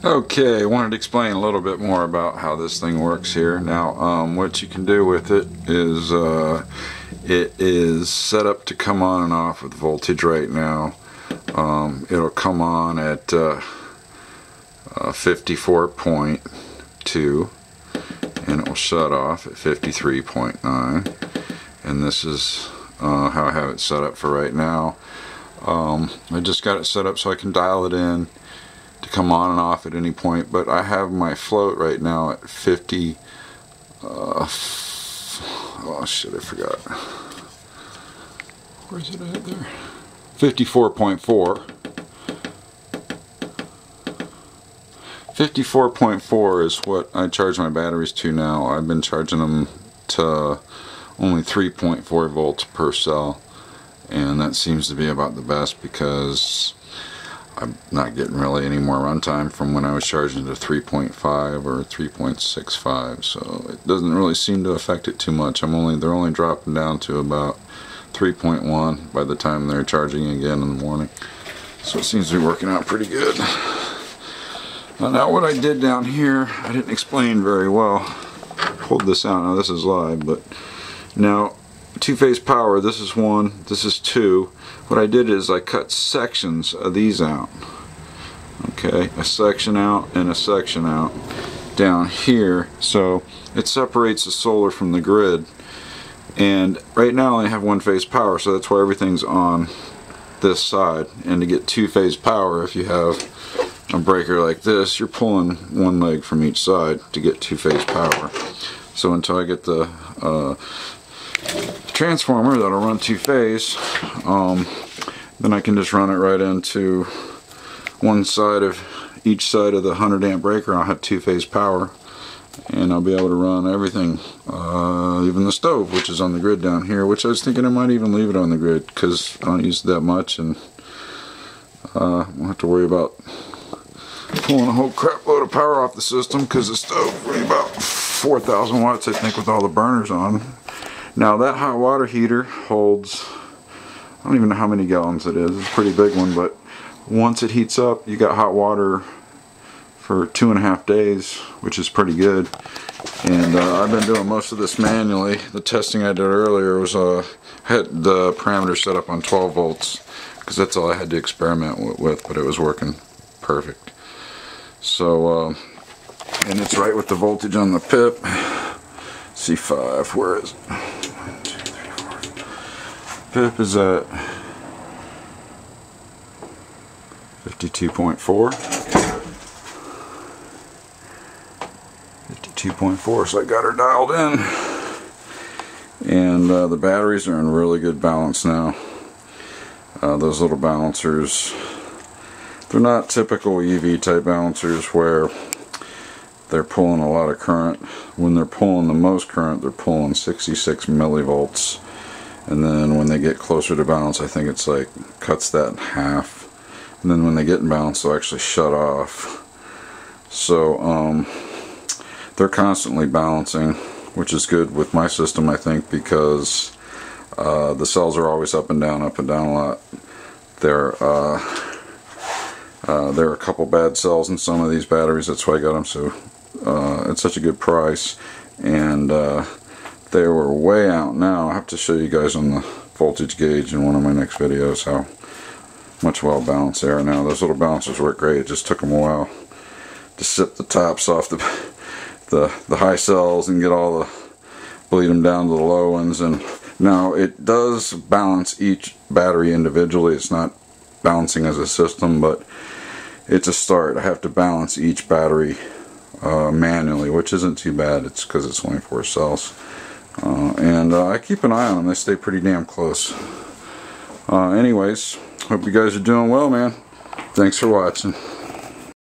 Okay, I wanted to explain a little bit more about how this thing works here. Now, what you can do with it is set up to come on and off with voltage right now. It'll come on at 54.2 and it will shut off at 53.9, and this is how I have it set up for right now. I just got it set up so I can dial it in to come on and off at any point, but I have my float right now at 50 oh shit, I forgot, where's it at there, 54.4. 54.4 is what I charge my batteries to now. I've been charging them to only 3.4 volts per cell, and that seems to be about the best because I'm not getting really any more runtime from when I was charging to 3.5 or 3.65, so it doesn't really seem to affect it too much. They're only dropping down to about 3.1 by the time they're charging again in the morning, so it seems to be working out pretty good. Now what I did down here, I didn't explain very well. Hold this out, now this is live, but now two-phase power, this is one, this is two. What I did is I cut sections of these out. Okay, a section out and a section out down here, so it separates the solar from the grid. And right now I have one-phase power, so that's why everything's on this side. And to get two-phase power, if you have a breaker like this, you're pulling one leg from each side to get two-phase power. So until I get the transformer that'll run two-phase, then I can just run it right into one side of each side of the 100 amp breaker. I'll have two-phase power, and I'll be able to run everything, even the stove, which is on the grid down here, which I was thinking I might even leave it on the grid because I don't use it that much, and won't have to worry about pulling a whole crap load of power off the system because the stove is about 4,000 watts, I think, with all the burners on. Now that hot water heater holds, I don't even know how many gallons it is. It's a pretty big one, but once it heats up, you got hot water for 2.5 days, which is pretty good. And I've been doing most of this manually. The testing I did earlier was I had the parameter set up on 12 volts because that's all I had to experiment with, but it was working perfect. So, and it's right with the voltage on the PIP. C5, where is it? 1, 2, 3, 4. PIP is at 52.4. 52.4, so I got her dialed in. And the batteries are in really good balance now. Those little balancers, they're not typical EV type balancers where they're pulling a lot of current. When they're pulling the most current, they're pulling 66 millivolts, and then when they get closer to balance, I think it's like cuts that in half, and then when they get in balance, they'll actually shut off. So they're constantly balancing, which is good with my system, I think, because the cells are always up and down a lot. There are a couple bad cells in some of these batteries, that's why I got them so at such a good price, and they were way out now. I have to show you guys on the voltage gauge in one of my next videos how much well balanced they are now. Those little balancers work great. It just took them a while to sip the tops off the high cells and get all the, bleed them down to the low ones. And now it does balance each battery individually. It's not balancing as a system, but it's a start. I have to balance each battery manually, which isn't too bad. It's because it's only 4 cells, and I keep an eye on them. They stay pretty damn close. Anyways, hope you guys are doing well, man. Thanks for watching.